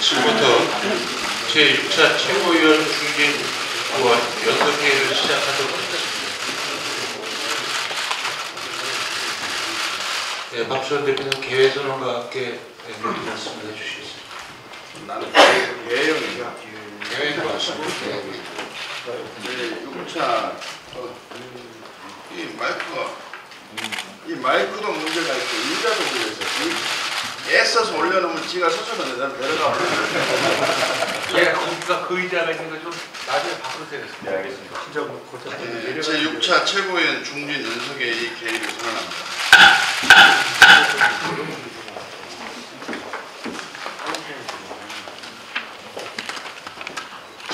지금부터 제6차 최고위원 중진 의원 연설회의를 시작하도록 하겠습니다. 네, 박수원 대표는 개회선언과 함께 말씀을 해주시겠습니다. 나는 개회형이야. 개회인 것 같습니다. 제6차 이 마이크도 문제가 있고 의자도 문제가 있어. 애써서 올려놓으면 지가 서서는 내려가. 예, 거기가 그 의자가 있는 거 좀 나중에 바꾸면 되겠습니다. 네, 알겠습니다. 진짜 네, 제6차 최고위원 중진 연석회의 개의를 선언합니다.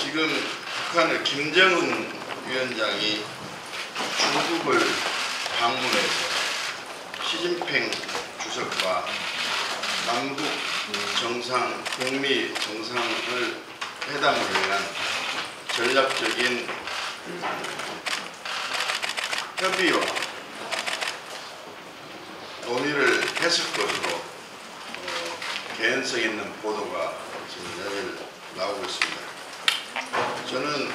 지금 북한의 김정은 위원장이 중국을 방문해서 시진핑 주석과 남북 정상, 북미 정상을 회담을 위한 전략적인 협의와 논의를 했을 것으로 개연성 있는 보도가 지금 내일 나오고 있습니다. 저는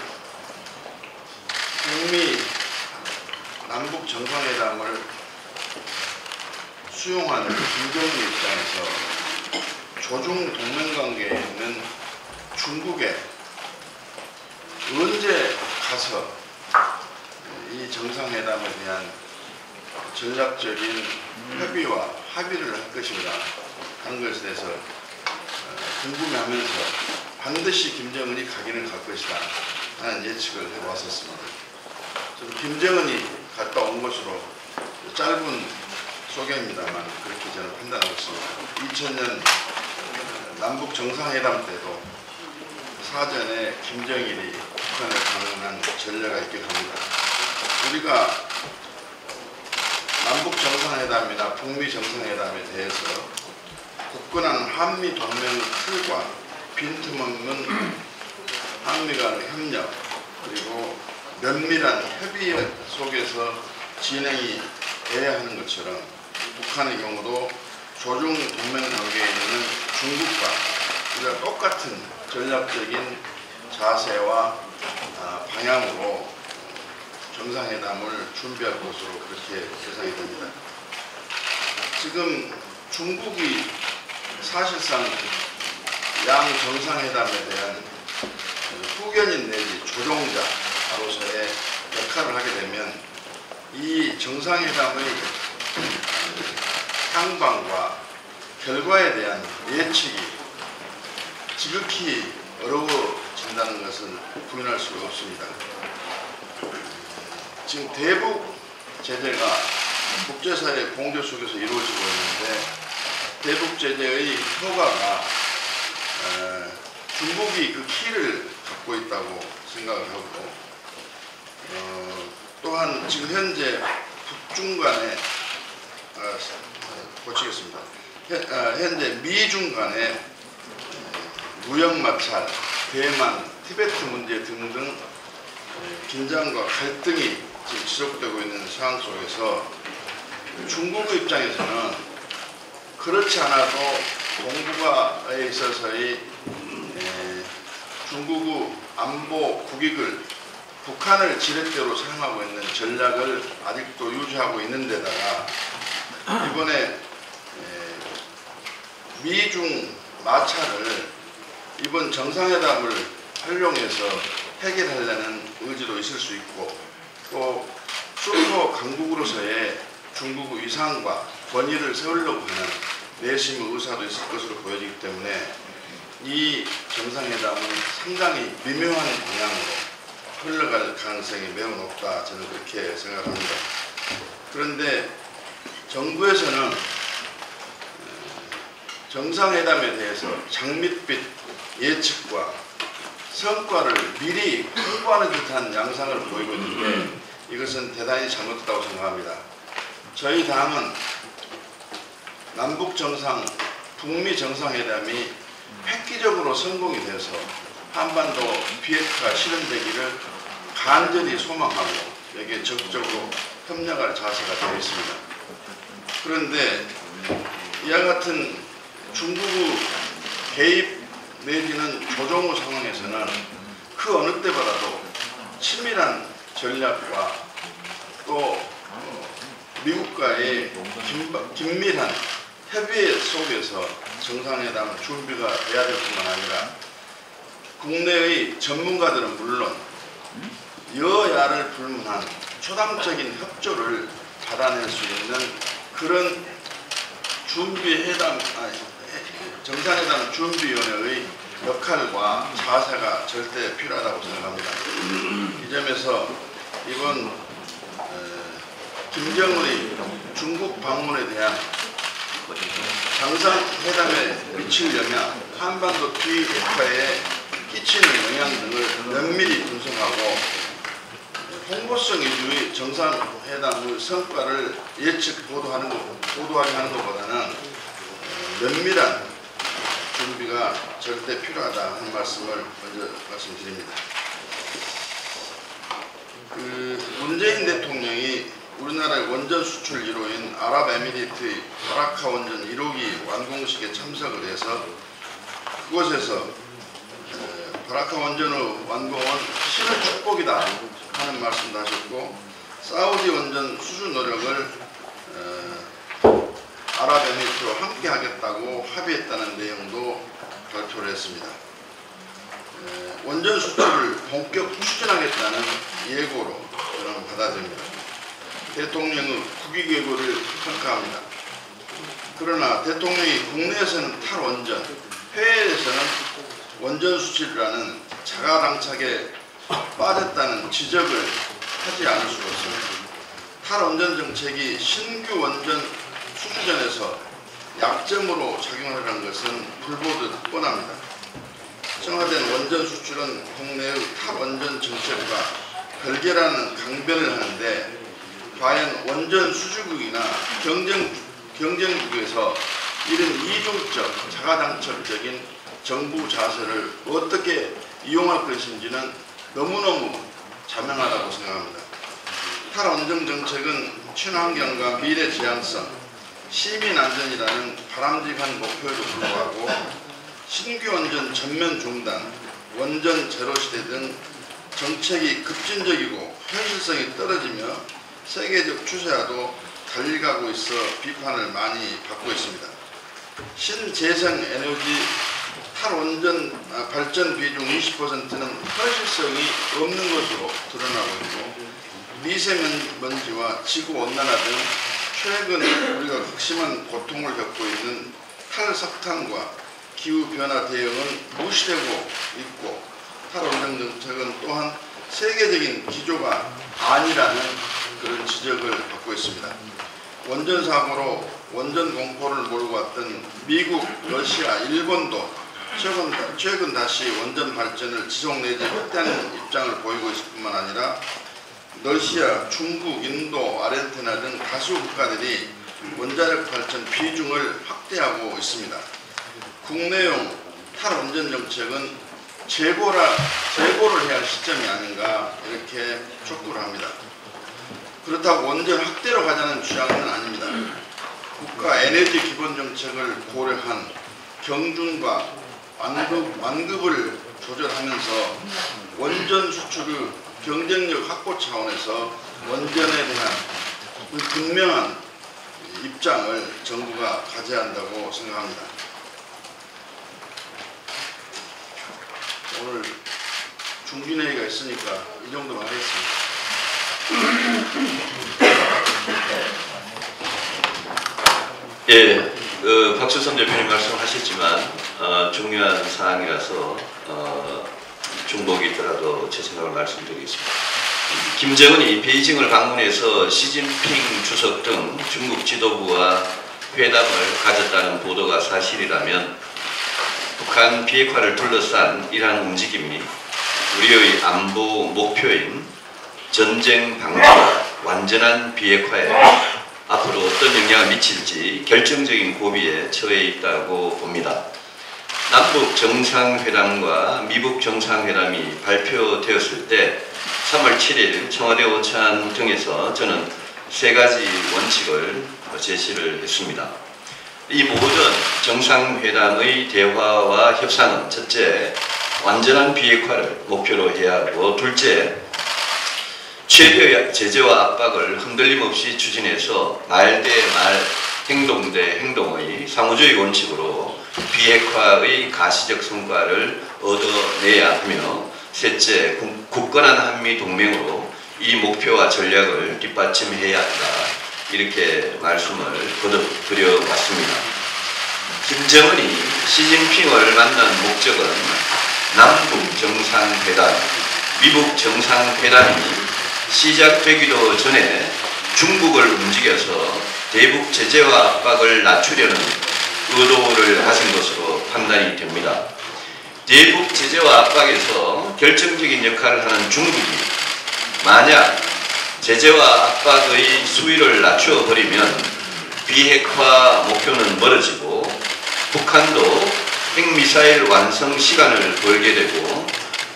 북미 남북 정상회담을 수용하는 김정은 입장에서 조중 동맹관계에 있는 중국에 언제 가서 이 정상회담에 대한 전략적인 협의와 합의를 할 것인가 하는 것에 대해서 궁금해하면서 반드시 김정은이 가기는 갈 것이다 하는 예측을 해왔었습니다. 저는 김정은이 갔다 온 것으로 짧은 소개입니다만 그렇게 저는 판단하고 있습니다. 2000년 남북 정상회담 때도 사전에 김정일이 북한을 방문한 전례가 있기도 합니다. 우리가 남북 정상회담이나 북미 정상회담에 대해서 굳건한 한미 동맹 틀과 빈틈없는 한미 간의 협력 그리고 면밀한 협의 속에서 진행이 돼야 하는 것처럼 북한의 경우도 조중 동맹 관계에 있는 중국과 우리가 똑같은 전략적인 자세와 방향으로 정상회담을 준비할 것으로 그렇게 예상이 됩니다. 지금 중국이 사실상 양 정상회담에 대한 후견인 내지 조종자로서의 역할을 하게 되면 이 정상회담의 향방과 결과에 대한 예측이 지극히 어려워진다는 것은 부인할 수가 없습니다. 지금 대북 제재가 국제사회 공조 속에서 이루어지고 있는데 대북 제재의 효과가 중국이 그 키를 갖고 있다고 생각을 하고 또한 지금 현재 북중 간에 고치겠습니다. 현재 미중 간에 무역마찰, 대만, 티베트 문제 등등 긴장과 갈등이 지금 지속되고 있는 상황 속에서 중국의 입장에서는 그렇지 않아도 동북아에 있어서의 중국의 안보 국익을 북한을 지렛대로 사용하고 있는 전략을 아직도 유지하고 있는 데다가 이번에 미중 마찰을 이번 정상회담을 활용해서 해결하려는 의지도 있을 수 있고 또 슈퍼 강국으로서의 중국의 위상과 권위를 세우려고 하는 내심의 의사도 있을 것으로 보여지기 때문에 이 정상회담은 상당히 미묘한 방향으로 흘러갈 가능성이 매우 높다 저는 그렇게 생각합니다. 그런데 정부에서는 정상회담에 대해서 장밋빛 예측과 성과를 미리 홍보하는 듯한 양상을 보이고 있는데 이것은 대단히 잘못됐다고 생각합니다. 저희 당은 남북 정상, 북미 정상회담이 획기적으로 성공이 돼서 한반도 비핵화가 실현되기를 간절히 소망하고 여기에 적극적으로 협력할 자세가 되어 있습니다. 그런데 이와 같은 중국의 개입 내지는 조정후 상황에서는 그 어느 때보다도 친밀한 전략과 또 미국과의 긴밀한 협의 속에서 정상회담 준비가 돼야 될 뿐만 아니라 국내의 전문가들은 물론 여야를 불문한 초당적인 협조를 받아낼 수 있는 그런 정상회담 준비위원회의 역할과 자세가 절대 필요하다고 생각합니다. 이 점에서 이번 김정은의 중국 방문에 대한 정상회담에 미칠 영향, 한반도 비핵화에 끼치는 영향 등을 면밀히 분석하고 홍보성 위주의 정상회담의 성과를 예측 보도하게 하는 것보다는 면밀한 준비가 절대 필요하다 하는 말씀을 먼저 말씀드립니다. 문재인 대통령이 우리나라의 원전 수출 1호인 아랍에미리트의 바라카 원전 1호기 완공식에 참석을 해서 그곳에서 바라카 원전의 완공은 신의 축복이다 하는 말씀도 하셨고 사우디 원전 수주 노력을 아랍에미리트와 함께 하겠다고 합의했다는 내용도 발표를 했습니다. 원전 수출을 본격 추진하겠다는 예고로 저는 받아들입니다. 대통령의 국익 예고를 평가합니다. 그러나 대통령이 국내에서는 탈원전, 해외에서는 원전 수출이라는 자가당착에 빠졌다는 지적을 하지 않을 수가 없습니다. 탈원전 정책이 신규 원전 수주전에서 약점으로 작용하라는 것은 불보듯 뻔합니다. 청와대는 원전 수출은 국내의 탈원전 정책과 별개라는 강변을 하는데 과연 원전 수주국이나 경쟁국에서 이런 이중적 자가당착적인 정부 자세를 어떻게 이용할 것인지는 너무너무 자명하다고 생각합니다. 탈원전 정책은 친환경과 미래 지향성, 시민 안전이라는 바람직한 목표에도 불구하고 신규 원전 전면 중단, 원전 제로 시대 등 정책이 급진적이고 현실성이 떨어지며 세계적 추세와도 달리가고 있어 비판을 많이 받고 있습니다. 신재생 에너지 탈원전 발전 비중 20%는 현실성이 없는 것으로 드러나고 있고 미세먼지와 지구온난화 등 최근 우리가 극심한 고통을 겪고 있는 탈석탄과 기후변화 대응은 무시되고 있고 탈원전 정책은 또한 세계적인 기조가 아니라는 그런 지적을 받고 있습니다. 원전 사고로 원전 공포를 몰고 왔던 미국, 러시아, 일본도 최근 다시 원전 발전을 지속 내지 확대하는 입장을 보이고 있을 뿐만 아니라 러시아, 중국, 인도, 아르헨티나 등 다수 국가들이 원자력 발전 비중을 확대하고 있습니다. 국내용 탈원전 정책은 재고를 해야 할 시점이 아닌가 이렇게 촉구를 합니다. 그렇다고 원전 확대로 가자는 주장은 아닙니다. 국가 에너지 기본 정책을 고려한 경중과 완급을 조절하면서 원전 수출의 경쟁력 확보 차원에서 원전에 대한 분명한 입장을 정부가 가져야 한다고 생각합니다. 오늘 중진회의가 있으니까 이 정도만 하겠습니다. 예, 박수선 대표님 말씀하셨지만 중요한 사항이라서 중복이 있더라도 제 생각을 말씀드리겠습니다. 김정은이 베이징을 방문해서 시진핑 주석 등 중국 지도부와 회담을 가졌다는 보도가 사실이라면 북한 비핵화를 둘러싼 이러한 움직임이 우리의 안보 목표인 전쟁 방지와 완전한 비핵화에 앞으로 어떤 영향을 미칠지 결정적인 고비에 처해 있다고 봅니다. 남북 정상회담과 미북 정상회담이 발표되었을 때 3월 7일 청와대 오찬 등에서 저는 3가지 원칙을 제시를 했습니다. 이 모든 정상회담의 대화와 협상은 첫째, 완전한 비핵화를 목표로 해야 하고, 둘째, 최대의 제재와 압박을 흔들림 없이 추진해서 말 대 말, 행동 대 행동의 상호주의 원칙으로 비핵화의 가시적 성과를 얻어내야 하며, 셋째, 굳건한 한미동맹으로 이 목표와 전략을 뒷받침해야 한다. 이렇게 말씀을 거듭드려왔습니다. 김정은이 시진핑을 만난 목적은 남북 정상회담, 미북 정상회담이 시작되기도 전에 중국을 움직여서 대북 제재와 압박을 낮추려는 의도를 가진 것으로 판단이 됩니다. 대북 제재와 압박에서 결정적인 역할을 하는 중국이 만약 제재와 압박의 수위를 낮추어버리면 비핵화 목표는 멀어지고 북한도 핵미사일 완성 시간을 벌게 되고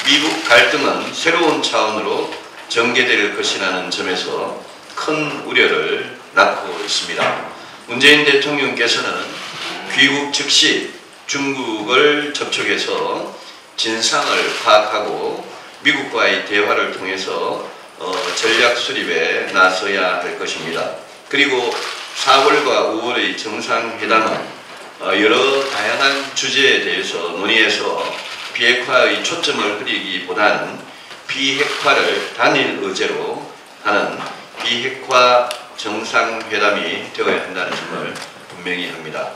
미국 갈등은 새로운 차원으로 전개될 것이라는 점에서 큰 우려를 낳고 있습니다. 문재인 대통령께서는 귀국 즉시 중국을 접촉해서 진상을 파악하고 미국과의 대화를 통해서 전략 수립에 나서야 할 것입니다. 그리고 4월과 5월의 정상회담은 여러 다양한 주제에 대해서 논의해서 비핵화의 초점을 흐리기보다는 비핵화를 단일 의제로 하는 비핵화 정상회담이 되어야 한다는 점을 분명히 합니다.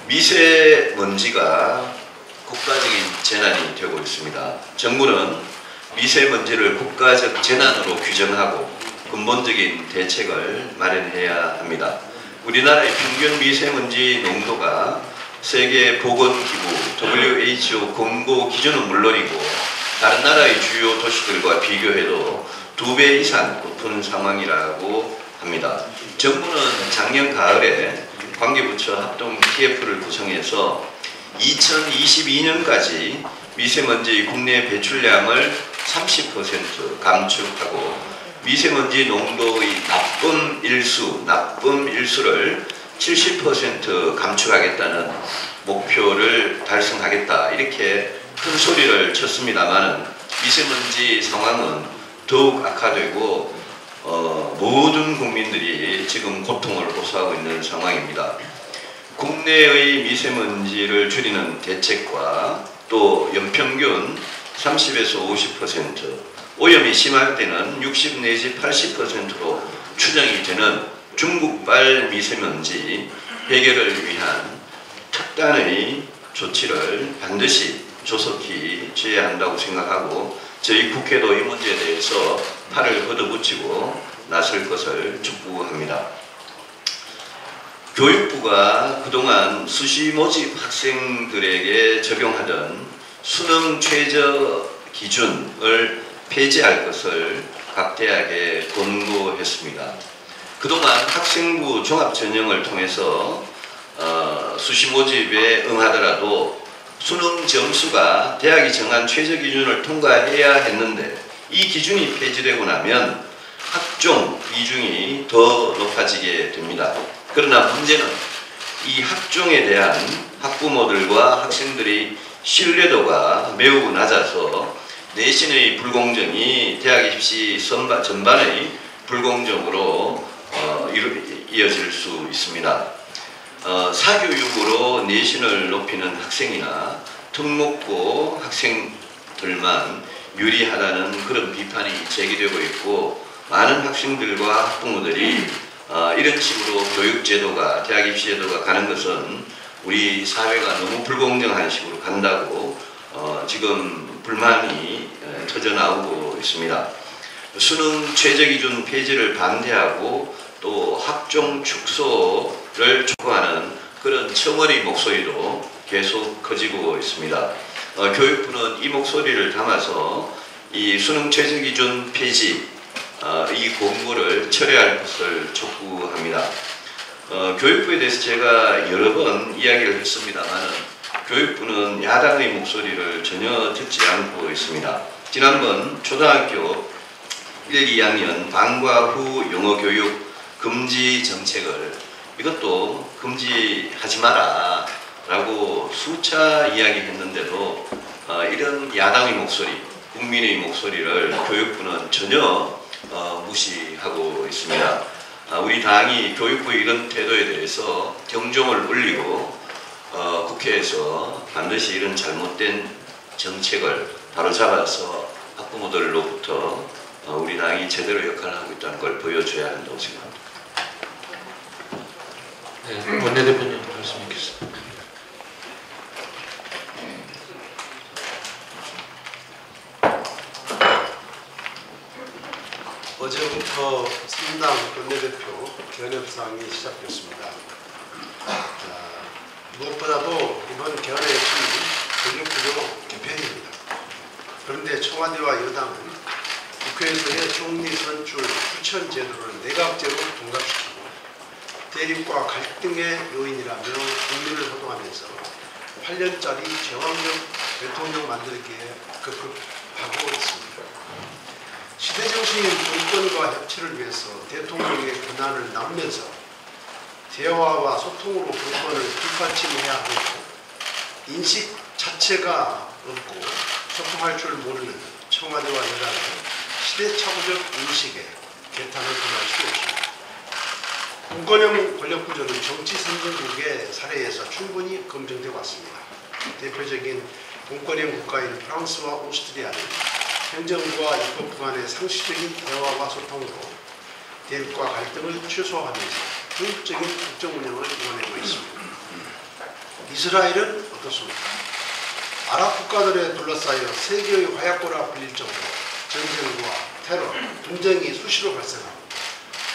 미세먼지가 국가적인 재난이 되고 있습니다. 정부는 미세먼지를 국가적 재난으로 규정하고 근본적인 대책을 마련해야 합니다. 우리나라의 평균 미세먼지 농도가 세계보건기구 WHO 권고 기준은 물론이고 다른 나라의 주요 도시들과 비교해도 2배 이상 높은 상황이라고 합니다. 정부는 작년 가을에 관계부처 합동 TF를 구성해서 2022년까지 미세먼지 국내 배출량을 30% 감축하고 미세먼지 농도의 나쁨 일수를 70% 감축하겠다는 목표를 달성하겠다, 이렇게 큰 소리를 쳤습니다만 미세먼지 상황은 더욱 악화되고 모든 국민들이 지금 고통을 호소하고 있는 상황입니다. 국내의 미세먼지를 줄이는 대책과 또 연평균 30에서 50%, 오염이 심할 때는 60 내지 80%로 추정이 되는 중국발 미세먼지 해결을 위한 특단의 조치를 반드시 조속히 취해야 한다고 생각하고 저희 국회도 이 문제에 대해서 팔을 걷어붙이고 나설 것을 촉구합니다. 교육부가 그동안 수시 모집 학생들에게 적용하던 수능 최저 기준을 폐지할 것을 각 대학에 권고했습니다. 그동안 학생부 종합전형을 통해서 수시 모집에 응하더라도 수능 점수가 대학이 정한 최저 기준을 통과해야 했는데 이 기준이 폐지되고 나면 학종 비중이 더 높아지게 됩니다. 그러나 문제는 이 학종에 대한 학부모들과 학생들의 신뢰도가 매우 낮아서 내신의 불공정이 대학 입시 전반의 불공정으로 이어질 수 있습니다. 사교육으로 내신을 높이는 학생이나 특목고 학생들만 유리하다는 그런 비판이 제기되고 있고 많은 학생들과 학부모들이 이런 식으로 교육제도가 대학 입시제도가 가는 것은 우리 사회가 너무 불공정한 식으로 간다고 지금 불만이 터져나오고 있습니다. 수능 최저기준 폐지를 반대하고 또 학종 축소를 촉구하는 그런 청원의 목소리도 계속 커지고 있습니다. 교육부는 이 목소리를 담아서 이 수능 최저기준 폐지 이 공고를 철회할 것을 촉구합니다. 교육부에 대해서 제가 여러 번 이야기를 했습니다만 교육부는 야당의 목소리를 전혀 듣지 않고 있습니다. 지난번 초등학교 1, 2학년 방과 후 영어 교육 금지 정책을 이것도 금지하지 마라 라고 수차 이야기했는데도 이런 야당의 목소리, 국민의 목소리를 교육부는 전혀 무시하고 있습니다. 우리 당이 교육부의 이런 태도에 대해서 경종을 울리고 국회에서 반드시 이런 잘못된 정책을 바로잡아서 학부모들로부터 우리 당이 제대로 역할을 하고 있다는 걸 보여줘야 한다고 생각합니다. 네, 원내대표님 말씀 있겠습니다. 어제부터 3당 원내대표 견협상이 시작됐습니다. 무엇보다도 이번 개헌의 핵심은 권력구조 개편입니다. 그런데 청와대와 여당은 국회에서의 총리 선출 추천 제도를 내각제로 통합시키고 대립과 갈등의 요인이라며 국민을 호도하면서 8년짜리 제왕적 대통령 만들기에 급급하고 있습니다. 시대정신인 정권과 협치를 위해서 대통령의 권한을 나누면서 대화와 소통으로 정권을 뒷받침해야 하고 인식 자체가 없고 소통할 줄 모르는 청와대와 여당의 시대착오적 인식에 개탄을 금할 수 없습니다. 공권형 권력구조는 정치 선진국의 사례에서 충분히 검증되어 왔습니다. 대표적인 공권형 국가인 프랑스와 오스트리아는 행정부와 입법부 간의 상시적인 대화와 소통으로 대립과 갈등을 최소화하면서 효율적인 국정 운영을 이뤄내고 있습니다. 이스라엘은 어떻습니까? 아랍 국가들에 둘러싸여 세계의 화약고라 불릴 정도로 전쟁과 테러, 분쟁이 수시로 발생하고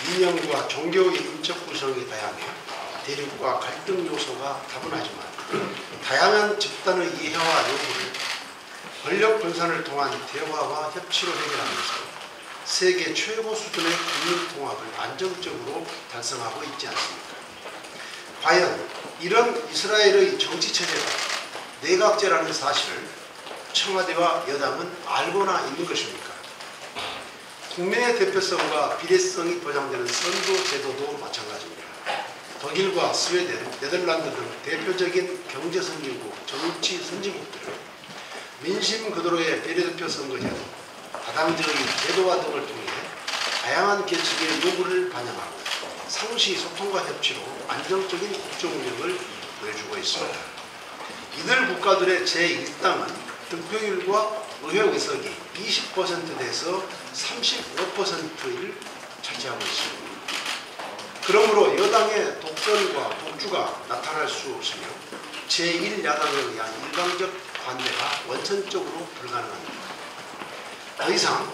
이념과 종교의 인적 구성이 다양해 대립과 갈등 요소가 다분하지만 다양한 집단의 이해와 요구를 권력 분산을 통한 대화와 협치로 해결하면서 세계 최고 수준의 국민 통합을 안정적으로 달성하고 있지 않습니까? 과연 이런 이스라엘의 정치체제가 내각제라는 사실을 청와대와 여당은 알고나 있는 것입니까? 국민의 대표성과 비례성이 보장되는 선거 제도도 마찬가지입니다. 독일과 스웨덴, 네덜란드 등 대표적인 경제선진국, 정치 선진국들은 민심 그대로의 비례대표 선거제도, 다당제의 제도화 등을 통해 다양한 계층의 요구를 반영하고 상시 소통과 협치로 안정적인 국정 운영을 보여주고 있습니다. 이들 국가들의 제1당은 득표율과 의회 의석이 20%에서 35%를 차지하고 있습니다. 그러므로 여당의 독선과 독주가 나타날 수 없으며 제1야당에 의한 일방적 반대가 원천적으로 불가능합니다. 더 이상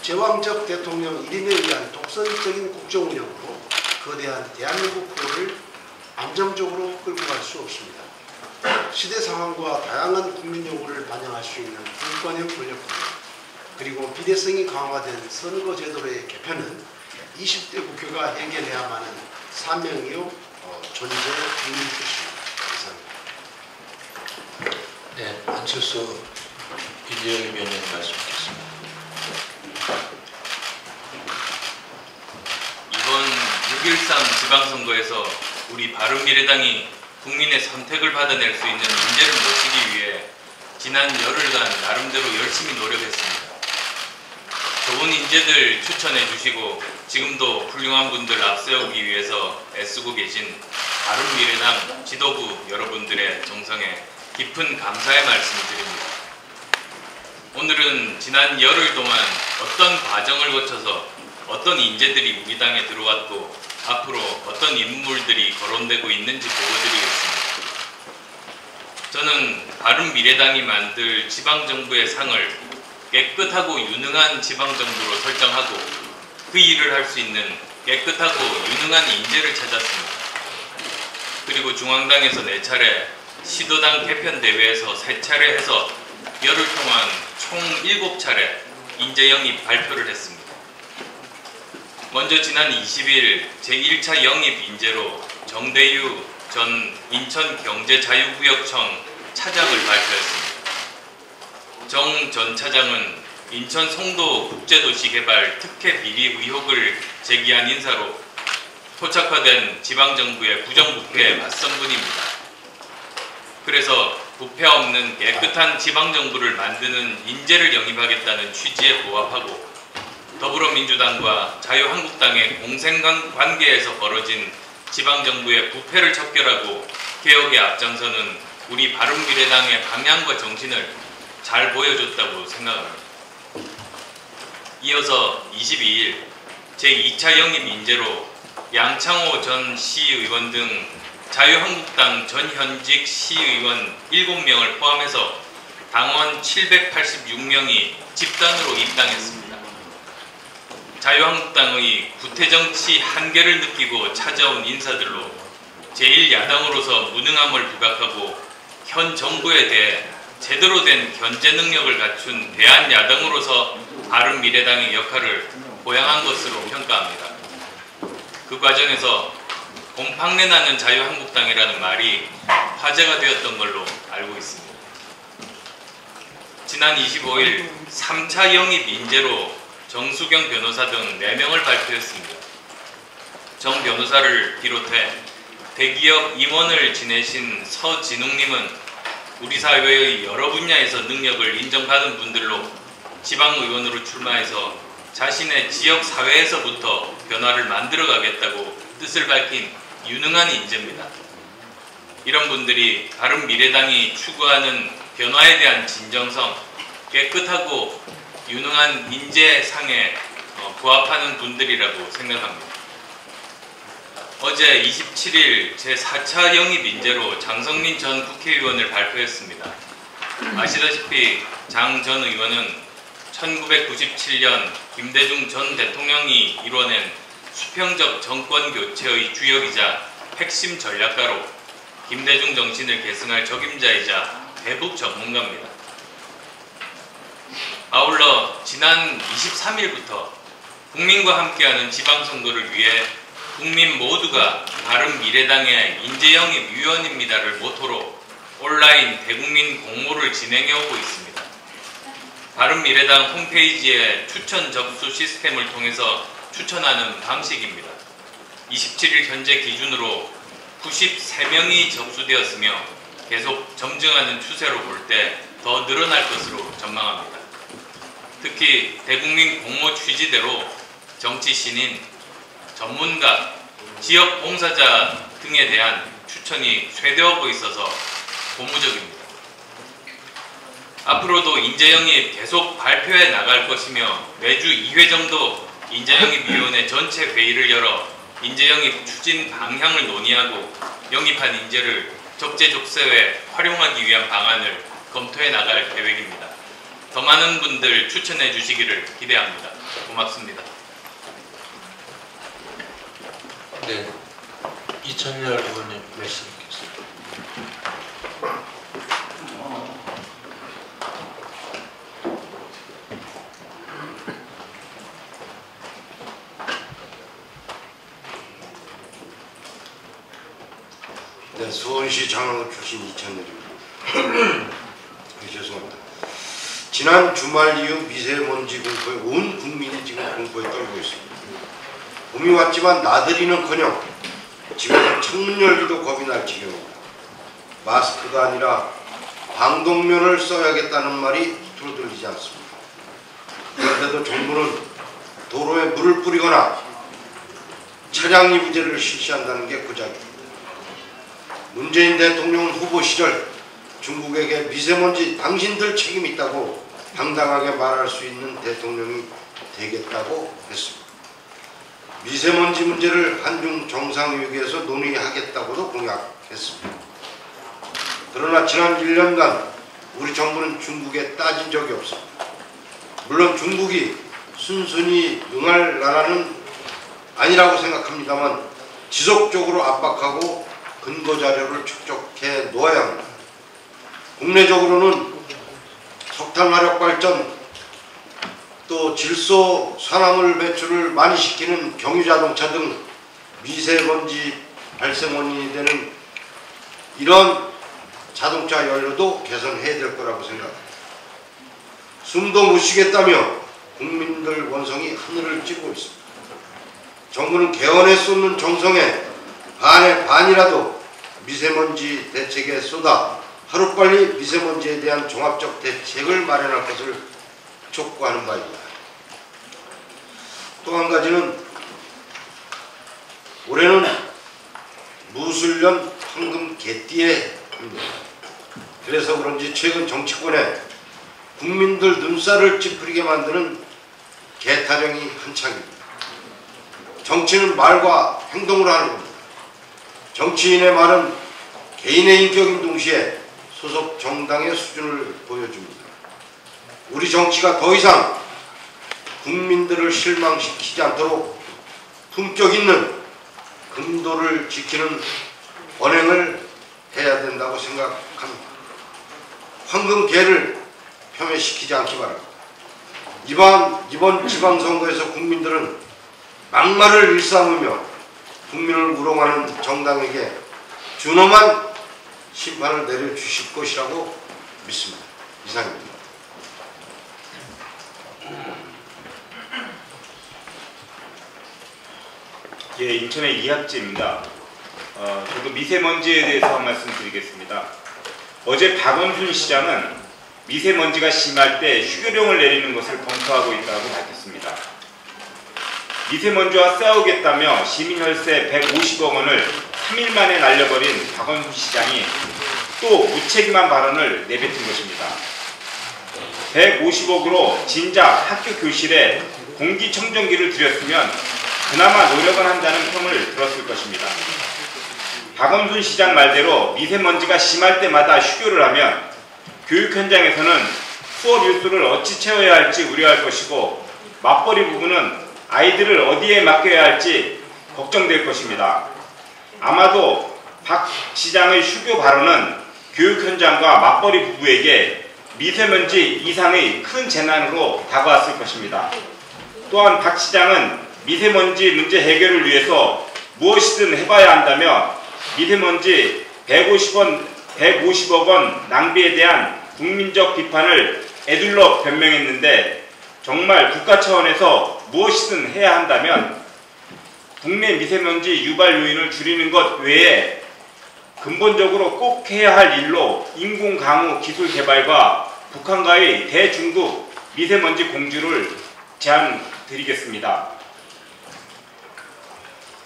제왕적 대통령 1인에 의한 독선적인 국정 운영으로 거대한 대한민국 구호를 안정적으로 끌고 갈 수 없습니다. 시대 상황과 다양한 국민 요구를 반영할 수 있는 불권형 권력구조 그리고 비례성이 강화된 선거제도의 개편은 20대 국회가 해결해야만 하는 사명이요 존재 의무일 것입니다. 이상입니다. 네, 안철수 윤재영 위원장님 말씀드리겠습니다. 이번 6.13 지방선거에서 우리 바른미래당이 국민의 선택을 받아낼 수 있는 인재를 모시기 위해 지난 열흘간 나름대로 열심히 노력했습니다. 좋은 인재들 추천해 주시고 지금도 훌륭한 분들 앞세우기 위해서 애쓰고 계신 바른미래당 지도부 여러분들의 정성에 깊은 감사의 말씀을 드립니다. 오늘은 지난 열흘 동안 어떤 과정을 거쳐서 어떤 인재들이 우리 당에 들어왔고 앞으로 어떤 인물들이 거론되고 있는지 보여드리겠습니다. 저는 바른미래당이 만들 지방정부의 상을 깨끗하고 유능한 지방정부로 설정하고 그 일을 할 수 있는 깨끗하고 유능한 인재를 찾았습니다. 그리고 중앙당에서 4차례, 시도당 개편대회에서 3차례 해서 열흘 동안 총 7차례 인재 영입 발표를 했습니다. 먼저 지난 20일 제1차 영입 인재로 정대유 전 인천경제자유구역청 차장을 발표했습니다. 정 전 차장은 인천 송도 국제도시개발 특혜 비리 의혹을 제기한 인사로 토착화된 지방정부의 부정부패에 맞선 분입니다. 그래서 부패 없는 깨끗한 지방정부를 만드는 인재를 영입하겠다는 취지에 부합하고 더불어민주당과 자유한국당의 공생관계에서 벌어진 지방정부의 부패를 척결하고 개혁에 앞장서는 우리 바른미래당의 방향과 정신을 잘 보여줬다고 생각합니다. 이어서 22일 제2차 영입 인재로 양창호 전 시의원 등 자유한국당 전 현직 시의원 7명을 포함해서 당원 786명이 집단으로 입당했습니다. 자유한국당의 구태정치 한계를 느끼고 찾아온 인사들로 제1야당으로서 무능함을 부각하고 현 정부에 대해 제대로 된 견제 능력을 갖춘 대한야당으로서 바른미래당의 역할을 보양한 것으로 평가합니다. 그 과정에서 곰팡내 나는 자유한국당이라는 말이 화제가 되었던 걸로 알고 있습니다. 지난 25일 3차 영입 인재로 정수경 변호사 등 4명을 발표했습니다. 정 변호사를 비롯해 대기업 임원을 지내신 서진웅님은 우리 사회의 여러 분야에서 능력을 인정받은 분들로 지방의원으로 출마해서 자신의 지역사회에서부터 변화를 만들어가겠다고 뜻을 밝힌 유능한 인재입니다. 이런 분들이 바른미래당이 추구하는 변화에 대한 진정성, 깨끗하고 유능한 인재상에 부합하는 분들이라고 생각합니다. 어제 27일 제4차 영입 인재로 장성민 전 국회의원을 발표했습니다. 아시다시피 장 전 의원은 1997년 김대중 전 대통령이 이뤄낸 수평적 정권 교체의 주역이자 핵심 전략가로 김대중 정신을 계승할 적임자이자 대북 전문가입니다. 아울러 지난 23일부터 국민과 함께하는 지방선거를 위해 국민 모두가 바른미래당의 인재영입위원입니다를 모토로 온라인 대국민 공모를 진행해오고 있습니다. 바른미래당 홈페이지의 추천 접수 시스템을 통해서 추천하는 방식입니다. 27일 현재 기준으로 93명이 접수되었으며 계속 점증하는 추세로 볼 때 더 늘어날 것으로 전망합니다. 특히 대국민 공모 취지대로 정치 신인, 전문가, 지역 봉사자 등에 대한 추천이 쇄도하고 있어서 고무적입니다. 앞으로도 인재영입 계속 발표해 나갈 것이며 매주 2회 정도 인재영입위원회 전체 회의를 열어 인재영입 추진 방향을 논의하고 영입한 인재를 적재적소에 활용하기 위한 방안을 검토해 나갈 계획입니다. 더 많은 분들 추천해 주시기를 기대합니다. 고맙습니다. 네, 이천열 의원님 말씀 듣겠습니다. 네, 수원시 장흥 출신 이천열입니다. 죄송합니다. 지난 주말 이후 미세먼지 공포에 온 국민이 지금 공포에 떨고 있습니다. 봄이 왔지만 나들이는커녕 집에서 창문 열기도 겁이 날 지경입니다. 마스크가 아니라 방독면을 써야겠다는 말이 줄어들지 않습니다. 그런데도 정부는 도로에 물을 뿌리거나 차량 이부제를 실시한다는 게 고작입니다. 문재인 대통령은 후보 시절 중국에게 미세먼지 당신들 책임 있다고 당당하게 말할 수 있는 대통령이 되겠다고 했습니다. 미세먼지 문제를 한중 정상회의에서 논의하겠다고도 공약했습니다. 그러나 지난 1년간 우리 정부는 중국에 따진 적이 없습니다. 물론 중국이 순순히 응할 나라는 아니라고 생각합니다만 지속적으로 압박하고 근거자료를 축적해 놓아야 합니다. 국내적으로는 석탄 화력 발전, 또 질소 산화물 배출을 많이 시키는 경유자동차 등 미세먼지 발생 원인이 되는 이런 자동차 연료도 개선해야 될 거라고 생각합니다. 숨도 못 쉬겠다며 국민들 원성이 하늘을 찌르고 있습니다. 정부는 개헌에 쏟는 정성에 반의 반이라도 미세먼지 대책에 쏟아 하루빨리 미세먼지에 대한 종합적 대책을 마련할 것을 촉구하는 바입니다. 또 한 가지는 올해는 무술년 황금 개띠의 해입니다. 그래서 그런지 최근 정치권에 국민들 눈살을 찌푸리게 만드는 개타령이 한창입니다. 정치는 말과 행동으로 하는 겁니다. 정치인의 말은 개인의 인격인 동시에 소속 정당의 수준을 보여줍니다. 우리 정치가 더 이상 국민들을 실망시키지 않도록 품격 있는 금도를 지키는 언행을 해야 된다고 생각합니다. 황금개를 폄훼시키지 않기 바랍니다. 이번 지방선거에서 국민들은 막말을 일삼으며 국민을 우롱하는 정당에게 준엄한 심판을 내려주실 것이라고 믿습니다. 이상입니다. 예, 인천의 이학재입니다. 저도 미세먼지에 대해서 한 말씀 드리겠습니다. 어제 박원순 시장은 미세먼지가 심할 때 휴교령을 내리는 것을 검토하고 있다고 밝혔습니다. 미세먼지와 싸우겠다며 시민혈세 150억 원을 3일 만에 날려버린 박원순 시장이 또 무책임한 발언을 내뱉은 것입니다. 150억으로 진작 학교 교실에 공기청정기를 들였으면 그나마 노력은 한다는 평을 들었을 것입니다. 박원순 시장 말대로 미세먼지가 심할 때마다 휴교를 하면 교육 현장에서는 수업 일수를 어찌 채워야 할지 우려할 것이고 맞벌이 부부는 아이들을 어디에 맡겨야 할지 걱정될 것입니다. 아마도 박 시장의 휴교 발언은 교육 현장과 맞벌이 부부에게 미세먼지 이상의 큰 재난으로 다가왔을 것입니다. 또한 박 시장은 미세먼지 문제 해결을 위해서 무엇이든 해봐야 한다며 미세먼지 150억 원 낭비에 대한 국민적 비판을 에둘러 변명했는데 정말 국가 차원에서 무엇이든 해야 한다면 국내 미세먼지 유발 요인을 줄이는 것 외에 근본적으로 꼭 해야 할 일로 인공 강우 기술 개발과 북한과의 대중국 미세먼지 공조를 제안드리겠습니다.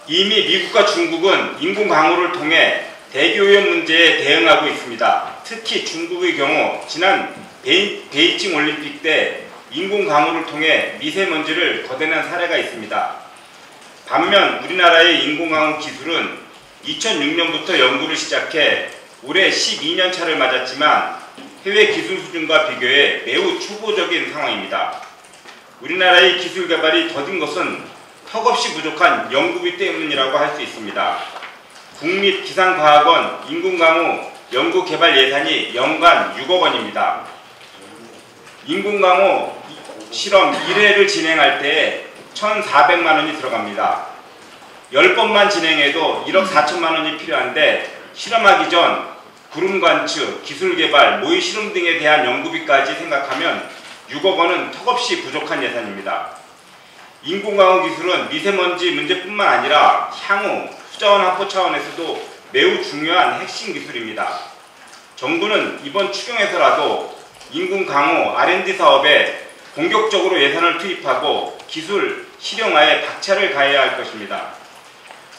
이미 미국과 중국은 인공 강우를 통해 대기오염 문제에 대응하고 있습니다. 특히 중국의 경우 지난 베이징 올림픽 때 인공 강우를 통해 미세먼지를 걷어낸 사례가 있습니다. 반면 우리나라의 인공 강우 기술은 2006년부터 연구를 시작해 올해 12년 차를 맞았지만 해외 기술 수준과 비교해 매우 초보적인 상황입니다. 우리나라의 기술 개발이 더딘 것은 턱없이 부족한 연구비 때문이라고 할 수 있습니다. 국립기상과학원 인공강우 연구개발 예산이 연간 6억 원입니다. 인공강우 실험 1회를 진행할 때에 1,400만 원이 들어갑니다. 10번만 진행해도 1억 4천만 원이 필요한데 실험하기 전 구름관측, 기술개발, 모의실험 등에 대한 연구비까지 생각하면 6억 원은 턱없이 부족한 예산입니다. 인공강우 기술은 미세먼지 문제뿐만 아니라 향후 수자원 확보 차원에서도 매우 중요한 핵심 기술입니다. 정부는 이번 추경에서라도 인공강우 R&D 사업에 공격적으로 예산을 투입하고 기술 실용화에 박차를 가해야 할 것입니다.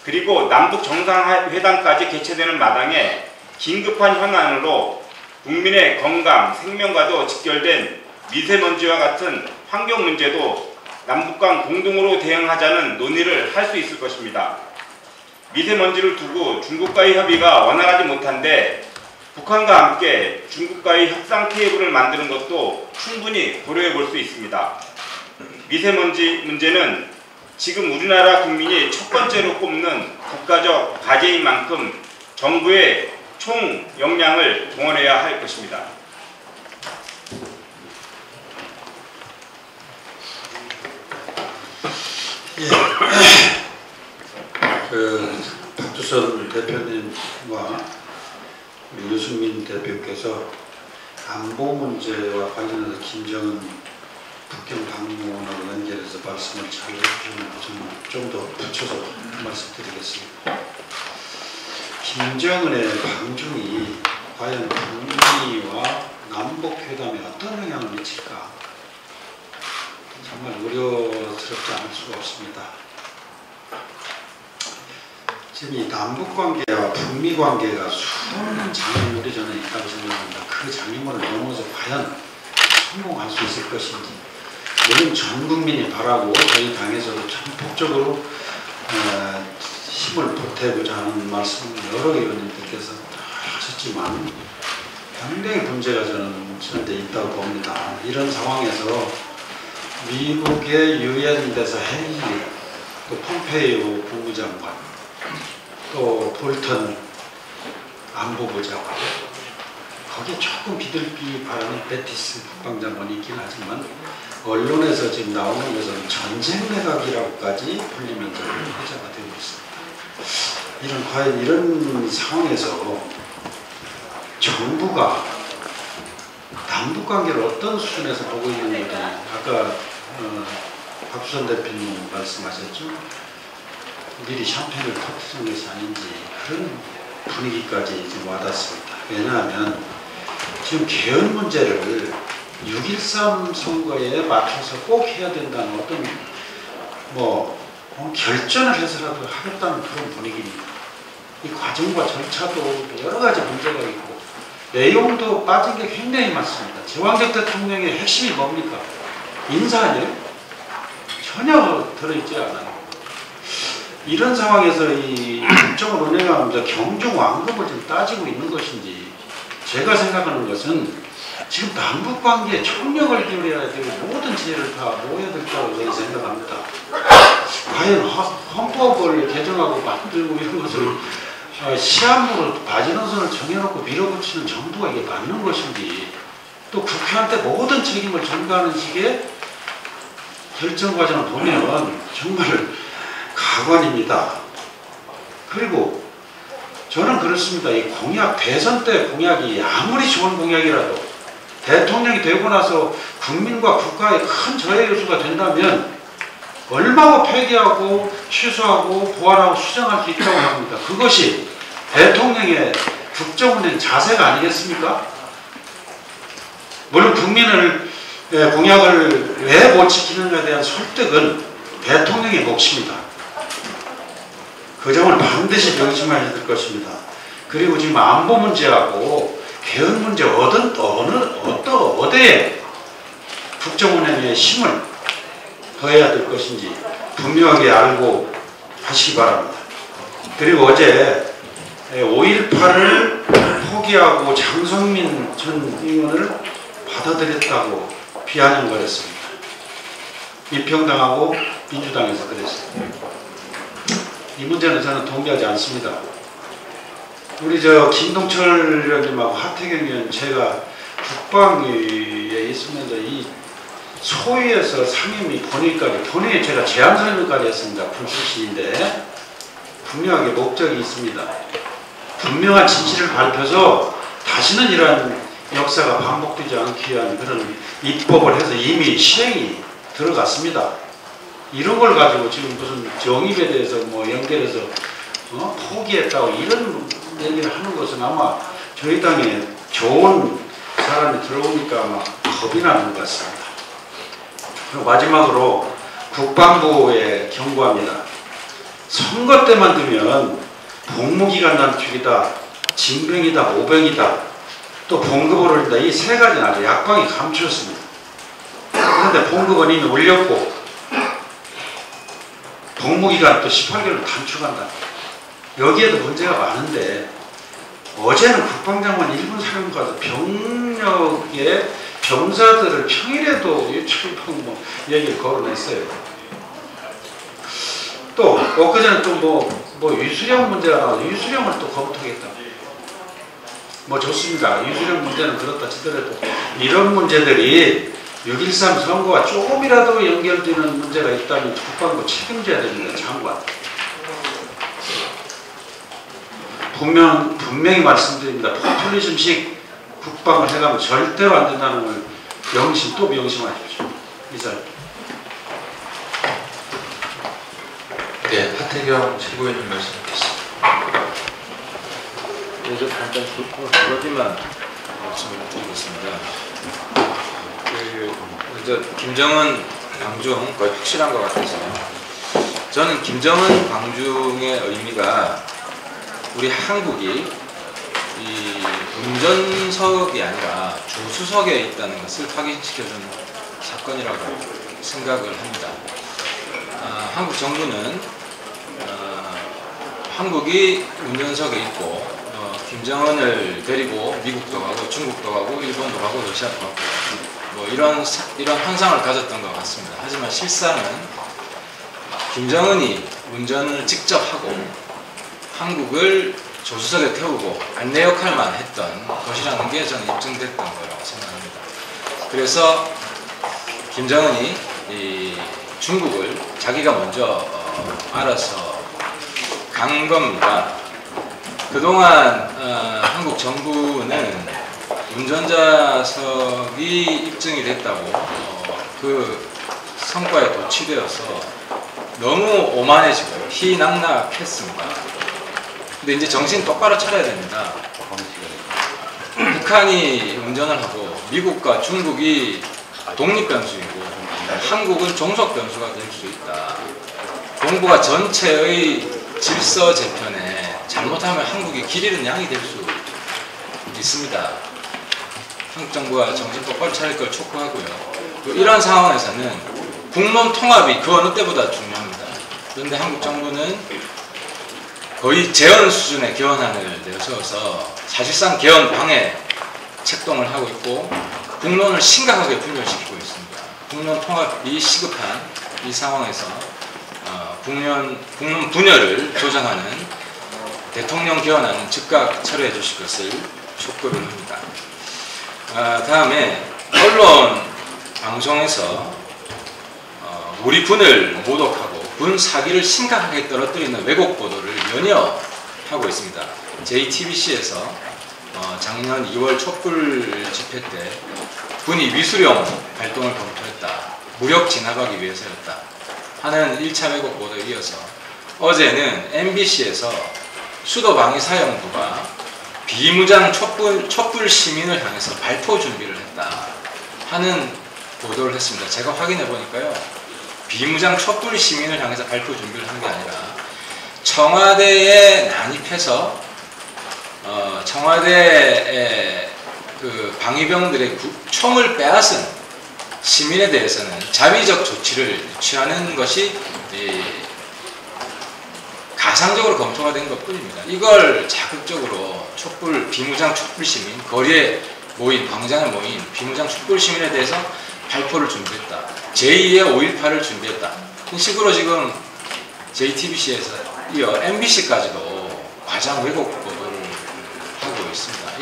그리고 남북 정상회담까지 개최되는 마당에 긴급한 현안으로 국민의 건강, 생명과도 직결된 미세먼지와 같은 환경 문제도 남북 간 공동으로 대응하자는 논의를 할 수 있을 것입니다. 미세먼지를 두고 중국과의 협의가 원활하지 못한데 북한과 함께 중국과의 협상 테이블을 만드는 것도 충분히 고려해 볼 수 있습니다. 미세먼지 문제는 지금 우리나라 국민이 첫 번째로 꼽는 국가적 과제인 만큼 정부의 총 역량을 동원해야 할 것입니다. 예. 박두선 대표님과 유승민 대표께서 안보 문제와 관련해서 김정은 북경 방문하고 연결해서 말씀을 잘 해주시면 좀 더 붙여서 말씀드리겠습니다. 김정은의 방중이 과연 북미와 남북회담에 어떤 영향을 미칠까? 정말 우려스럽지 않을 수가 없습니다. 지금 이 남북관계와 북미관계가 수많은 장애물이 저는 있다고 생각합니다. 그 장애물을 넘어서 과연 성공할 수 있을 것인지, 물론 전 국민이 바라고 저희 당에서도 전폭적으로 힘을 보태고자 하는 말씀 여러 의원님들께서 하셨지만 굉장히 문제가 저는 저한테 있다고 봅니다. 이런 상황에서 미국의 유엔 대사 헨리, 또 폼페이오 국무장관, 또 볼턴 안보부장관, 거기에 조금 비둘기 바라는 베티스 국방장관이 있긴 하지만 언론에서 지금 나오는 것은 전쟁 내각이라고까지 불리면서 회자가 되고 있습니다. 과연 이런 상황에서 정부가 남북관계를 어떤 수준에서 보고 있는지, 아까 박수선 대표님 말씀하셨죠? 미리 샴페인을 터뜨리는 것이 아닌지 그런 분위기까지 지금 와닿습니다. 왜냐하면 지금 개헌 문제를 6.13 선거에 맞춰서 꼭 해야 된다는 어떤 결전을 해서라도 하겠다는 그런 분위기입니다. 이 과정과 절차도 여러 가지 문제가 있고 내용도 빠진 게 굉장히 많습니다. 제왕적 대통령의 핵심이 뭡니까? 인사 아니에요? 전혀 들어있지 않아요. 이런 상황에서 이 국정을 운영하면서 경중 완급을 지금 따지고 있는 것인지, 제가 생각하는 것은 지금 남북관계에 총력을 기울여야 되고 모든 지혜를 다 모아야 될 거라고 저는 생각합니다. 과연 헌법을 개정하고 만들고 이런 것을 시한부로 마지노선을 정해놓고 밀어붙이는 정부가 이게 맞는 것인지, 또 국회한테 모든 책임을 전가하는 식의 결정 과정을 보면 정말 가관입니다. 그리고 저는 그렇습니다. 이 공약, 대선 때 공약이 아무리 좋은 공약이라도 대통령이 되고 나서 국민과 국가에 큰 저해 요소가 된다면 얼마고 폐기하고 취소하고 보완하고 수정할 수 있다고 합니다. 그것이 대통령의 국정운행 자세가 아니겠습니까? 물론 국민을 공약을 왜 못 지키는가에 대한 설득은 대통령의 몫입니다. 그 점을 반드시 명심해야 될 것입니다. 그리고 지금 안보 문제하고 개헌 문제 어디에 국정운행에 힘을 더해야 될 것인지 분명하게 알고 하시기 바랍니다. 그리고 어제 5.18을 포기하고 장성민 전 의원을 받아들였다고 비아냥거렸습니다. 민평당하고 민주당에서 그랬습니다. 이 문제는 저는 동의하지 않습니다. 우리 김동철 의원님하고 하태경 의원, 제가 국방위에 있으면서 이 소위에서 상임위 본회의에 제가 제안 설명까지 했습니다. 불출신인데 분명하게 목적이 있습니다. 분명한 진실을 밝혀서 다시는 이러한 역사가 반복되지 않기 위한 그런 입법을 해서 이미 실행이 들어갔습니다. 이런 걸 가지고 지금 무슨 정입에 대해서 연결해서 포기했다고 이런 얘기를 하는 것은 아마 저희 당에 좋은 사람이 들어오니까 아마 겁이 나는 것 같습니다. 그리고 마지막으로 국방부에 경고합니다. 선거 때만 되면 복무기간 단축이다, 징병이다, 모병이다, 또 봉급을 올린다, 이 세 가지는 아주 약방이 감추었습니다. 그런데 봉급은 이미 올렸고 복무기간 또 18개월 단축한다. 여기에도 문제가 많은데 어제는 국방장관 일본 사령관도 병력의 병사들을 평일에도 유출방 얘기를 거론했어요. 또 엊그제는 또 유수령 문제가 나와서 유수령을 또 거부하겠다. 좋습니다. 유수령 문제는 그렇다 치더라도 이런 문제들이 6.13 선거와 조금이라도 연결되는 문제가 있다면 국방부 책임져야 됩니다. 장관. 분명히 말씀드립니다. 포퓰리즘식 국방을 해가면 절대로 안 된다는 걸 명심하십시오. 이상. 네, 하태경 최고위원님 말씀 듣겠습니다. 네, 저 잠깐 두 가지만 말씀을 드리겠습니다. 먼저 김정은 방중 거의 확실한 것 같아서요. 저는 김정은 방중의 의미가 우리 한국이 이 운전석이 아니라 조수석에 있다는 것을 확인시켜주는 사건이라고 생각을 합니다. 한국 정부는 한국이 운전석에 있고 김정은을 데리고 미국도 가고 중국도 가고 일본도 가고 러시아도 가고 뭐 이런 환상을 가졌던 것 같습니다. 하지만 실상은 김정은이 운전을 직접 하고 한국을 조수석에 태우고 안내 역할만 했던 것이라는 게 저는 입증됐던 거라고 생각합니다. 그래서 김정은이 이 중국을 자기가 먼저 알아서 간 겁니다. 그동안 한국 정부는 운전자석이 입증이 됐다고 그 성과에 도취되어서 너무 오만해지고 희낙낙했습니다. 근데 이제 정신 똑바로 차려야 됩니다. 북한이 운전을 하고 미국과 중국이 독립변수이고 한국은 종속변수가 될 수 있다. 동북아 전체의 질서 재편에 잘못하면 한국이 길 잃은 양이 될 수 있습니다. 한국 정부가 정신 똑바로 차릴 걸 촉구하고요. 이런 상황에서는 국론 통합이 그 어느 때보다 중요합니다. 그런데 한국 정부는 거의 재헌 수준의 개헌안을 내세워서 사실상 개헌 방해 책동을 하고 있고 국론을 심각하게 분열시키고 있습니다. 국론 통합이 시급한 이 상황에서 국론 분열을 조장하는 대통령 개헌안은 즉각 철회해 주실 것을 촉구를 합니다. 다음에 언론 방송에서 우리 군을 모독하고 군 사기를 심각하게 떨어뜨리는 왜곡 보도를 연이어 하고 있습니다. JTBC에서 작년 2월 촛불 집회 때 군이 위수령 발동을 검토했다. 무력 진압하기 위해서였다. 하는 1차 왜곡 보도에 이어서 어제는 MBC에서 수도방위사령부가 비무장 촛불 시민을 향해서 발포 준비를 했다 하는 보도를 했습니다. 제가 확인해 보니까요. 비무장 촛불 시민을 향해서 발포 준비를 한 게 아니라 청와대에 난입해서 청와대의 그 방위병들의 총을 빼앗은 시민에 대해서는 자위적 조치를 취하는 것이 가상적으로 검토가 된 것뿐입니다. 이걸 자극적으로 비무장 촛불 시민, 거리에 모인, 광장에 모인 비무장 촛불 시민에 대해서 발포를 준비했다. 제2의 5.18을 준비했다. 이런 식으로 지금 JTBC에서 이어 MBC까지도 과장 왜곡 보도를 하고 있습니다.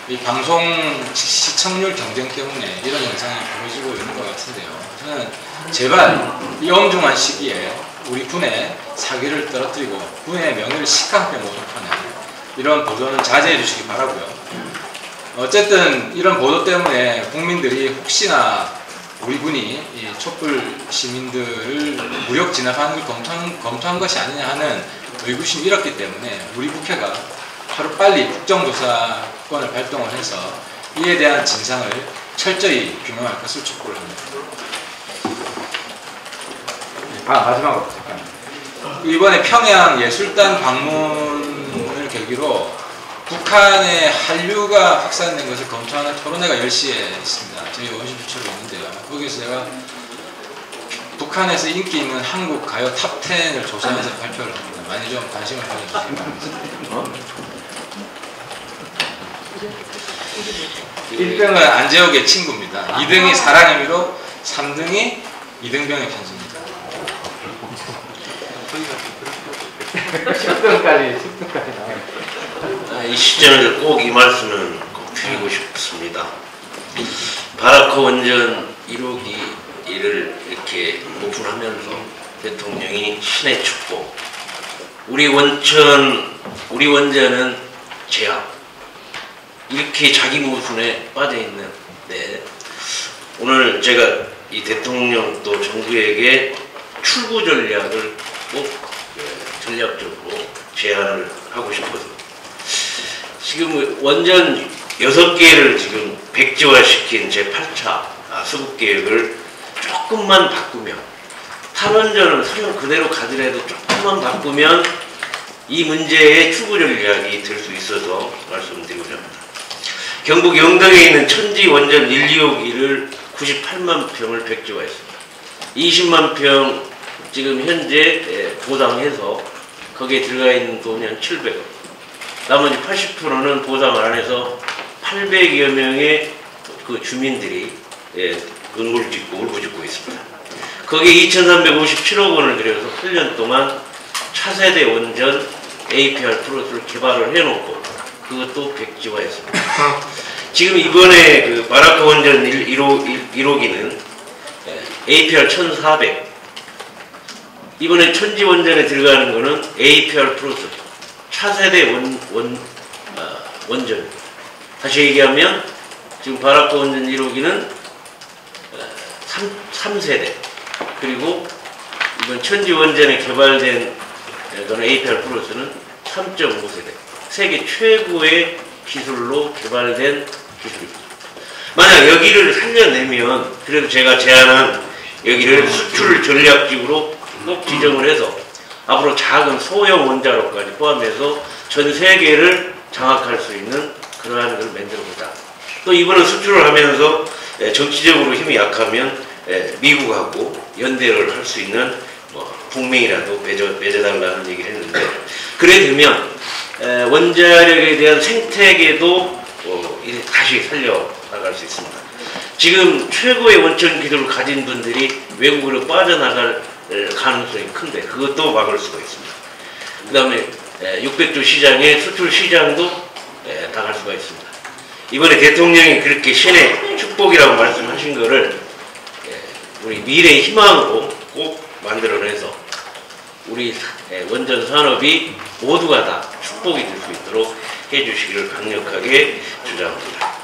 이 방송 시청률 경쟁 때문에 이런 현상이 벌어지고 있는 것 같은데요. 저는 제발 이 엄중한 시기에 우리 군의 사기를 떨어뜨리고 군의 명예를 시커멓게 모독하는 이런 보도는 자제해 주시기 바라고요. 어쨌든 이런 보도 때문에 국민들이 혹시나 우리 군이 이 촛불 시민들을 무력 진압하는 걸 검토한 것이 아니냐 하는 의구심이 일었기 때문에 우리 국회가 하루빨리 국정조사권을 발동을 해서 이에 대한 진상을 철저히 규명할 것을 촉구를 합니다. 마지막으로 잠깐. 이번에 평양 예술단 방문을 계기로 북한의 한류가 확산된 것을 검토하는 토론회가 10시에 있습니다. 저희 원심 주최로 있는데요. 거기서 제가 북한에서 인기 있는 한국 가요 탑10을 조사해서 발표를 합니다. 많이 좀 관심을 가져주시기 바랍니다. 1등은 안재욱의 친구입니다. 2등이 사랑의 미로, 3등이 이등병의 편지입니다. 10등까지 나와요. 이 시점을 꼭 이 말씀을 꼭 드리고 싶습니다. 바라크 원전 1호기 일을 이렇게 오픈하면서 대통령이 신의 축복, 우리 원전은 제압, 이렇게 자기 모순에 빠져 있는데 오늘 제가 이 대통령 또 정부에게 출구 전략을 꼭 전략적으로 제안을 하고 싶어서 지금 원전 6개를 지금 백지화시킨 제8차 수급계획을 조금만 바꾸면 탈원전은 설령 그대로 가더라도 조금만 바꾸면 이 문제의 출구 전략이 될 수 있어서 말씀드리고자 합니다. 경북 영덕에 있는 천지 원전 1, 2호기를 98만 평을 백지화했습니다. 20만 평 지금 현재 보상해서 거기에 들어가 있는 돈이 한 700억. 나머지 80%는 보상을 안 해서 800여 명의 그 주민들이 은굴짓고 울부짖고 있습니다. 거기에 2,357억 원을 들여서 8년 동안 차세대 원전 APR 프로스를 개발을 해놓고 그것도 백지화했습니다. 지금 이번에 그 바라크 원전 1호기는 APR 1400 이번에 천지 원전에 들어가는 거는 APR 플러스 차세대 원전. 다시 얘기하면 지금 바라크 원전 1호기는 3세대 그리고 이번 천지 원전에 개발된 거는 APR 플러스는 3.5세대. 세계 최고의 기술로 개발된 기술입니다. 만약 여기를 살려내면 그래도 제가 제안한 여기를 수출 전략지구로 꼭 지정을 해서 앞으로 작은 소형 원자로까지 포함해서 전 세계를 장악할 수 있는 그러한 걸 만들어보자. 또 이번은 수출을 하면서 정치적으로 힘이 약하면 미국하고 연대를 할 수 있는 북미라도 맺어달라는 얘기를 했는데 그래 되면 원자력에 대한 생태계도 다시 살려나갈 수 있습니다. 지금 최고의 원천 기술을 가진 분들이 외국으로 빠져나갈 가능성이 큰데 그것도 막을 수가 있습니다. 그 다음에 600조 시장에 수출 시장도 당할 수가 있습니다. 이번에 대통령이 그렇게 신의 축복이라고 말씀하신 거를 우리 미래의 희망으로 꼭 만들어내서 우리 원전 산업이 모두가 다 축복이 될 수 있도록 해주시기를 강력하게 주장합니다.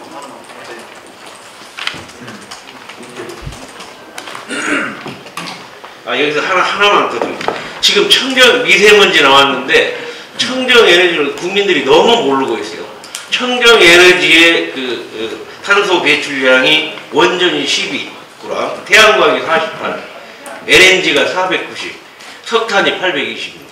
여기서 하나만 더 드립니다. 지금 청정 미세먼지 나왔는데 청정 에너지를 국민들이 너무 모르고 있어요. 청정 에너지의 그 탄소 배출량이 원전이 12g, 태양광이 48, LNG가 490, 석탄이 820입니다.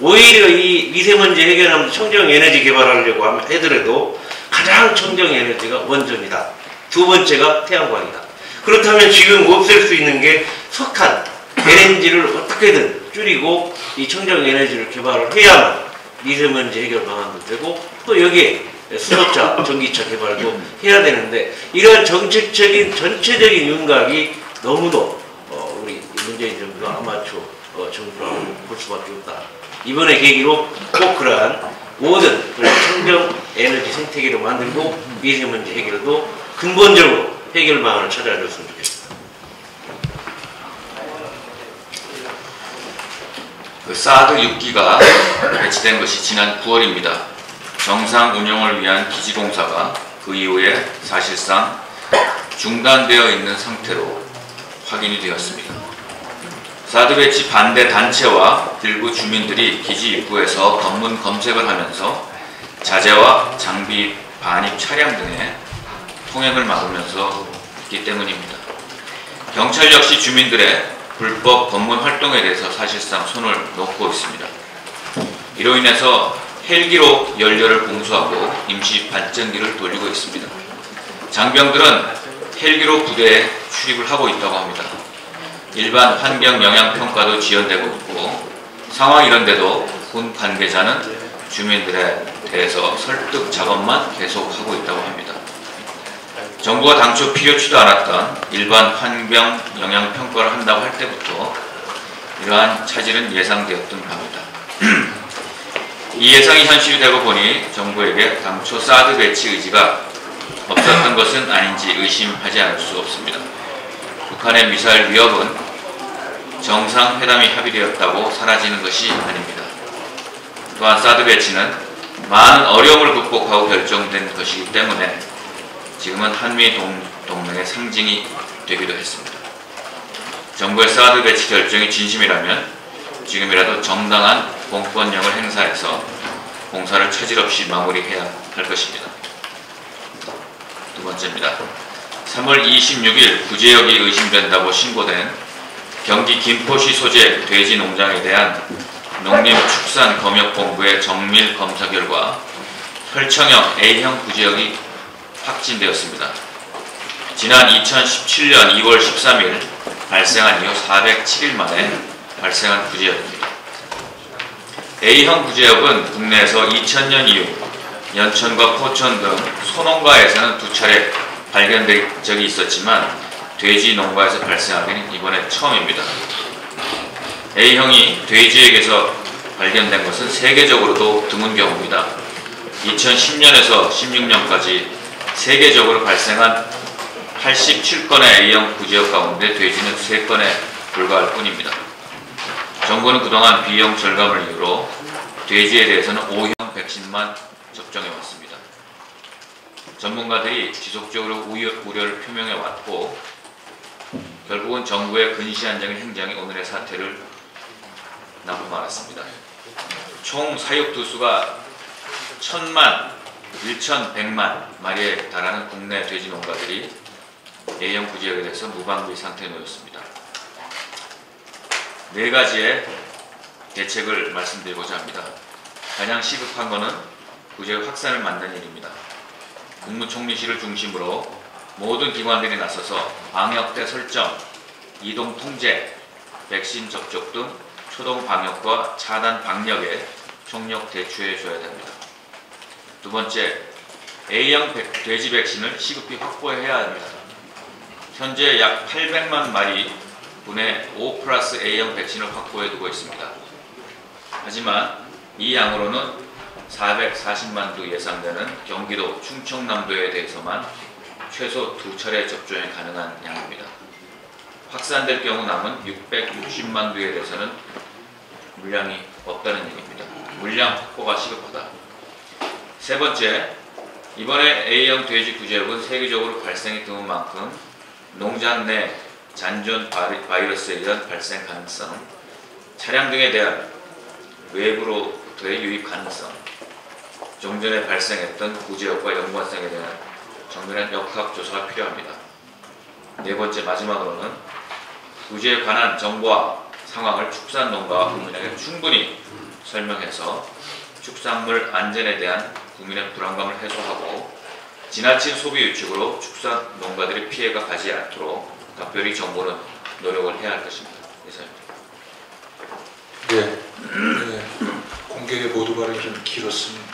오히려 이 미세먼지 해결하면서 청정 에너지 개발하려고 하더라도 가장 청정 에너지가 원전이다. 두 번째가 태양광이다. 그렇다면 지금 없앨 수 있는 게 석탄, LNG를 어떻게든 줄이고 이 청정 에너지를 개발을 해야만 미세먼지 해결 방안도 되고 또 여기에 수소차, 전기차 개발도 해야 되는데 이러한 정책적인 전체적인 윤곽이 너무도 우리 문재인 정부가 아마추어 정부라고 볼 수밖에 없다. 이번에 계기로 꼭 그러한 모든 청정 에너지 생태계를 만들고 미세먼지 해결도 근본적으로 해결 방안을 찾아줬으면 좋겠습니다. 그 사드 6기가 배치된 것이 지난 9월입니다. 정상 운영을 위한 기지공사가 그 이후에 사실상 중단되어 있는 상태로 확인이 되었습니다. 사드 배치 반대 단체와 일부 주민들이 기지 입구에서 검문 검색을 하면서 자재와 장비 반입 차량 등의 통행을 막으면서 있기 때문입니다. 경찰 역시 주민들의 불법 검문 활동에 대해서 사실상 손을 놓고 있습니다. 이로 인해서 헬기로 연료를 공수하고 임시 발전기를 돌리고 있습니다. 장병들은 헬기로 부대에 출입을 하고 있다고 합니다. 일반 환경 영향 평가도 지연되고 있고 상황 이런데도 군 관계자는 주민들에 대해서 설득 작업만 계속하고 있다고 합니다. 정부가 당초 필요치도 않았던 일반 환경 영향 평가를 한다고 할 때부터 이러한 차질은 예상되었던 바입니다. 이 예상이 현실이 되고 보니 정부에게 당초 사드 배치 의지가 없었던 것은 아닌지 의심하지 않을 수 없습니다. 북한의 미사일 위협은 정상회담이 합의되었다고 사라지는 것이 아닙니다. 또한 사드 배치는 많은 어려움을 극복하고 결정된 것이기 때문에 지금은 한미 동맹의 상징이 되기도 했습니다. 정부의 사드 배치 결정이 진심이라면 지금이라도 정당한 공권력을 행사해서 공사를 차질 없이 마무리해야 할 것입니다. 두 번째입니다. 3월 26일 구제역이 의심된다고 신고된 경기 김포시 소재 돼지 농장에 대한 농림축산검역본부의 정밀 검사 결과 혈청형 A형 구제역이 확진되었습니다. 지난 2017년 2월 13일 발생한 이후 407일 만에 발생한 구제역입니다. A형 구제역은 국내에서 2000년 이후 연천과 포천 등 소농가에서는 2차례 발견된 적이 있었지만 돼지 농가에서 발생하기는 이번에 처음입니다. A형이 돼지에게서 발견된 것은 세계적으로도 드문 경우입니다. 2010년에서 16년까지 세계적으로 발생한 87건의 A형 구제역 가운데 돼지는 3건에 불과할 뿐입니다. 정부는 그동안 비용 절감을 이유로 돼지에 대해서는 O형 백신만 접종해왔습니다. 전문가들이 지속적으로 우려를 표명해왔고 결국은 정부의 근시안적인 행정이 오늘의 사태를 낳고 말았습니다. 총 사육두수가 1000만, 1100만 마리에 달하는 국내 돼지 농가들이 A형 구제역에 대해서 무방비 상태에 놓였습니다. 4가지의 대책을 말씀드리고자 합니다. 가장 시급한 것은 구제역 확산을 막는 일입니다. 국무총리실을 중심으로 모든 기관들이 나서서 방역대 설정, 이동 통제, 백신 접촉 등 초동 방역과 차단 방역에 총력 대처해 줘야 됩니다. 두 번째, A형 돼지 백신을 시급히 확보해야 합니다. 현재 약 800만 마리 분의 5+A형 백신을 확보해 두고 있습니다. 하지만 이 양으로는 440만 두 예상되는 경기도 충청남도에 대해서만 최소 2차례 접종이 가능한 양입니다. 확산될 경우 남은 660만 두에 대해서는 물량이 없다는 얘기입니다. 물량 확보가 시급하다. 세 번째, 이번에 A형 돼지 구제역은 세계적으로 발생이 드문 만큼 농장 내 잔존 바이러스에 의한 발생 가능성, 차량 등에 대한 외부로부터의 유입 가능성, 좀 전에 발생했던 구제역과 연관성에 대한 정밀한 역학조사가 필요합니다. 네 번째, 마지막으로는 구제에 관한 정보와 상황을 축산농가와 국민에게 충분히 설명해서 축산물 안전에 대한 국민의 불안감을 해소하고 지나친 소비 위축으로 축산농가들의 피해가 가지 않도록 각별히 정부는 노력을 해야 할 것입니다. 이상입니다. 네. 공개 모두 발언이 좀 길었습니다.